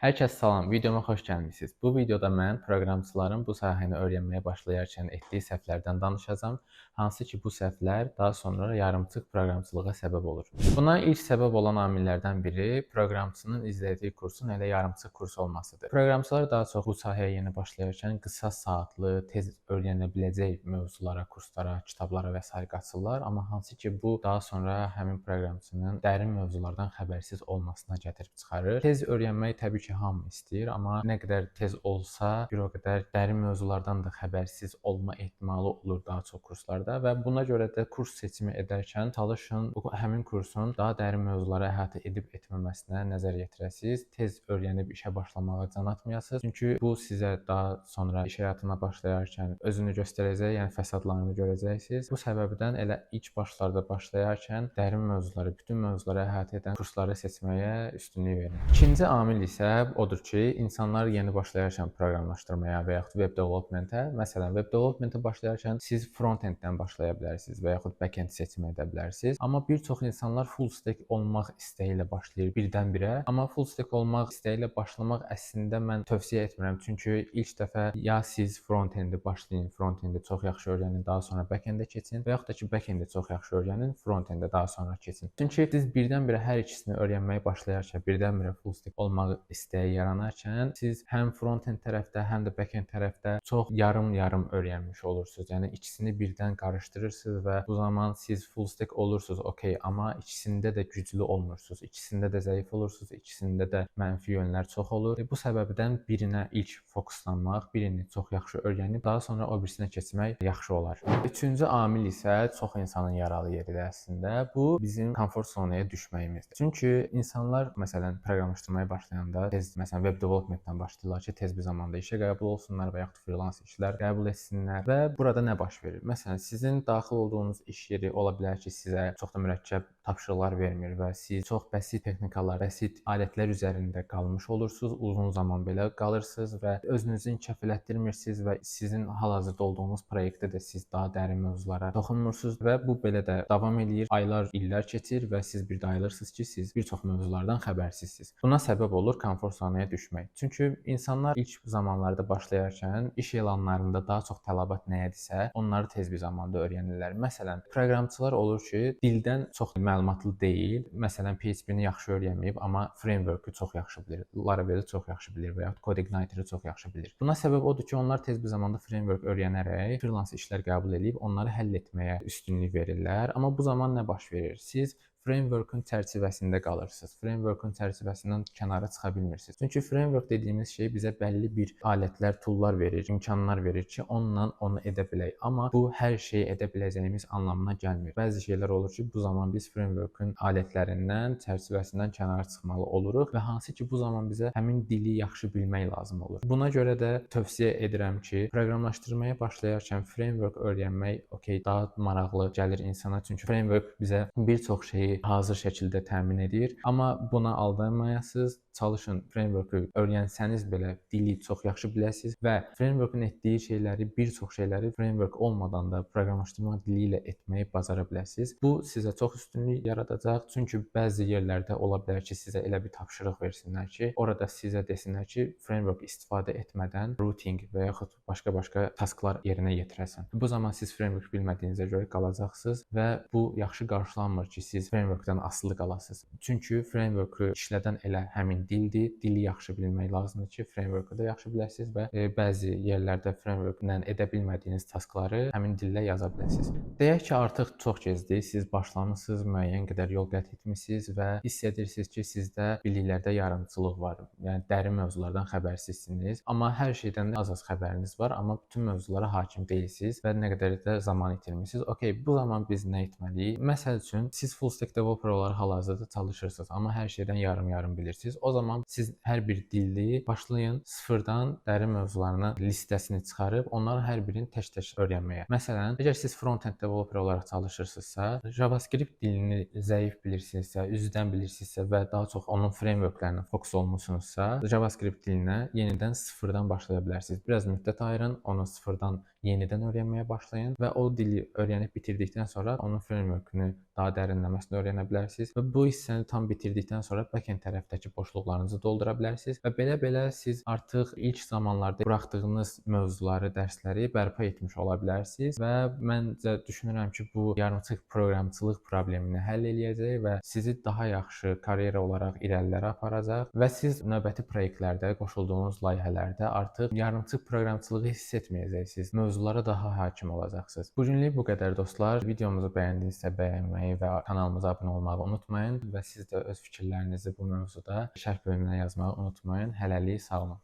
Hər kəs salam, videoma xoş gəlmisiniz. Bu videoda mən proqramçıların bu sahəni öyrənməyə başlayarkən etdiyi səhvlərdən danışacağam. Hansı ki, bu səhvlər daha sonra yarımçıq proqramçılığa səbəb olur. Buna ilk səbəb olan amillərdən biri proqramçının izlədiyi kursun elə yarımçıq kurs olmasıdır. Proqramçılar daha çox bu sahəyə yeni başlayarkən qısa saatlı, tez öyrənə biləcək mövzulara, kurslara, kitablara və s. qaçırlar, amma hansı ki, bu daha sonra həmin proqramçının dərin mövzulardan xəbərsiz olmasına gətirib çıxarır. Tez öyrənmək təbii ki, hamı istəyir, amma nə qədər tez olsa, bir o qədər dərin mövzulardan da xəbərsiz olma ehtimalı olur daha çox kurslarda və buna görə də kurs seçimi edərkən çalışın həmin kursun daha dərin mövzuları əhatə edib etməməsinə nəzər yetirəsiniz. Tez öyrənib işə başlamağa can atmayasınız. Çünki bu sizə daha sonra iş həyatına başlayarkən özünü göstərəcək, yəni fəsadlarını görəcəksiniz. Bu səbəbdən elə ilk başlarda başlayarkən dərin mövzuları, bütün mövzuları əhatə edən kursları seçməyə üstünlük verin. İkinci amil isə odur ki, insanlar yeni başlayarkən proqramlaşdırmaya və yaxud web developmentə, məsələn, web developmentə başlayarkən siz front-enddən başlaya bilərsiniz və yaxud back-end seçimi edə bilərsiniz. Amma bir çox insanlar full stack olmaq istəyi ilə başlayır birdən-birə. Amma full stack olmaq istəyi ilə başlamaq əslində mən tövsiyə etmirəm. Çünki ilk dəfə ya siz front-endi başlayın, front-endi çox yaxşı öyrənin, daha sonra back-endə keçin və yaxud da ki, back-endi çox yaxşı öyrənin, front-endə daha sonra keçin. Çünki siz birdən-birə hər ikisini öyrənməyə başlayarkən, birdən-birə full stack olmaq istəyi yaranarkən siz həm front-end tərəfdə, həm də back-end tərəfdə çox yarım-yarım öyrənmiş olursunuz. Yəni ikisini birdən qarışdırırsınız və bu zaman siz full stack olursunuz, okey, amma ikisində də güclü olmursunuz, ikisində də zəif olursunuz, ikisində də mənfi yönlər çox olur. Bu səbəbdən birinə ilk fokuslanmaq, birini çox yaxşı öyrənib daha sonra o birisinə keçmək yaxşı olar. Üçüncü amil isə çox insanın yaralı yeridir əslində. Bu bizim komfort zonaya düşməyimizdir. Çünki insanlar məsələn proqramlaşdırmaya başlayanda tez məsələn web developmentdən başlayırlar ki, tez bir zamanda işə qəbul olsunlar və yaxud freelance işlər qəbul etsinlər və burada nə baş verir? Məsələn, sizin daxil olduğunuz iş yeri ola bilər ki, sizə çox da mürəkkəb tapşırıqlar vermir və siz çox bəsit texnikalar, bəsit alətlər üzərində qalmış olursunuz, uzun zaman belə qalırsınız və özünüzü inkişaf elətdirmirsiniz və sizin hal-hazırda olduğunuz proyektdə də siz daha dərin mövzulara toxunmursunuz və bu belə də davam eləyir. Aylar, illər keçir və siz bir də ayılırsınız ki, siz bir çox mövzulardan xəbərsizsiniz. Buna səbəb olur komfort zonaya düşmək. Çünki insanlar ilk zamanlarda başlayarkən iş elanlarında daha çox tələbat nəyədirsə, onları tez bir zamanda öyrənirlər. Məsələn, proqramçılar olur ki, dildən çox məlumatlı deyil. Məsələn, PHP-ni yaxşı öyrənməyib, amma framework-ü çox yaxşı bilir. Laravel-i çox yaxşı bilir və ya CodeIgniter-i çox yaxşı bilir. Buna səbəb odur ki, onlar tez bir zamanda framework öyrənərək freelance işlər qəbul edib onları həll etməyə üstünlük verirlər. Amma bu zaman nə baş verir? Siz framework-ün çərçivəsində qalırsınız. Framework-ün çərçivəsindən kənara çıxa bilmirsiniz. Çünki framework dediyimiz şey bizə bəlli bir alətlər, toollar verir, imkanlar verir ki, onunla onu edə bilək. Amma bu hər şeyi edə biləcəyimiz anlamına gəlmir. Bəzi şeylər olur ki, bu zaman biz framework-ün alətlərindən, çərçivəsindən kənara çıxmalı oluruq və hansı ki, bu zaman bizə həmin dili yaxşı bilmək lazım olur. Buna görə də tövsiyə edirəm ki, proqramlaşdırmaya başlayarkən framework öyrənmək okey, daha maraqlı gəlir insana. Çünki framework bizə bir çox şeyi hazır şəkildə təmin edir. Amma buna aldanmayasınız. Çalışın framework-ü öyrənsəniz belə dili çox yaxşı biləsiniz və framework-ün etdiyi şeyləri, bir çox şeyləri framework olmadan da proqramlaşdırma dili ilə etməyi bacara biləsiniz. Bu sizə çox üstünlük yaradacaq. Çünki bəzi yerlərdə ola bilər ki, sizə elə bir tapşırıq versinlər ki, orada sizə desinlər ki, framework istifadə etmədən routing və yaxud başqa tasklar yerinə yetirəsən. Bu zaman siz framework bilmədiyinizə görə qalacaqsınız və bu yaxşı qarşılanmır ki, siz framework-dan asılı qalasınız. Çünki framework-ü işlədən elə həmin dildir. Dili yaxşı bilmək lazımdır ki, framework-ı da yaxşı biləsiniz və bəzi yerlərdə framework-la edə bilmədiyiniz taskları həmin dillə yaza biləsiniz. Deyək ki, artıq çox gecdir, siz başlamısınız, müəyyən qədər yol qət etmisiniz və hiss edirsiniz ki, sizdə biliklərdə yarımçılıq var. Yəni dərin mövzulardan xəbərsizsiniz, amma hər şeydən az-az xəbəriniz var, amma bütün mövzulara hakim deyilsiniz və nə qədər də zaman itirmisiniz. Okey, bu zaman biz nə etməliyik? Məsəl üçün, siz full stack developer olaraq hal-hazırda çalışırsınız, amma hər şeydən yarım-yarım bilirsiniz. O zaman siz hər bir dilli başlayın, sıfırdan dərin mövzularına listəsini çıxarıb onların hər birini tək-tək öyrənməyə. Məsələn, əgər siz front-end developer olaraq çalışırsınızsa, JavaScript dilini zəif bilirsinizsə, üzdən bilirsinizsə və daha çox onun frameworklərinə fokus olmusunuzsa, JavaScript dilinə yenidən sıfırdan başlaya bilərsiniz. Biraz müddət ayırın, onu sıfırdan yenidən öyrənməyə başlayın və o dili öyrənib bitirdikdən sonra onun framework'ünü daha dərinləməsini öyrənə bilərsiniz və bu hissəni tam bitirdikdən sonra backend tərəfdəki boşluqlarınızı doldura bilərsiniz və belə siz artıq ilk zamanlarda buraxdığınız mövzuları, dərsləri bərpa etmiş ola bilərsiniz və məncə düşünürəm ki, bu yarımçıq proqramçılıq problemini həll eləyəcək və sizi daha yaxşı karyera olaraq irəlilərə aparacaq və siz növbəti proyektlərdə, qoşulduğunuz layihələrdə artıq yarımçıq proqramçılığı hiss etməyəcəksiniz. Mövzulara daha hakim olacaqsınız. Bu günlük bu qədər dostlar. Videomuzu bəyəndinizsə bəyənməyi və kanalımıza abunə olmağı unutmayın və siz də öz fikirlərinizi bu mövzuda şərh bölümünə yazmağı unutmayın. Hələlik sağ olun.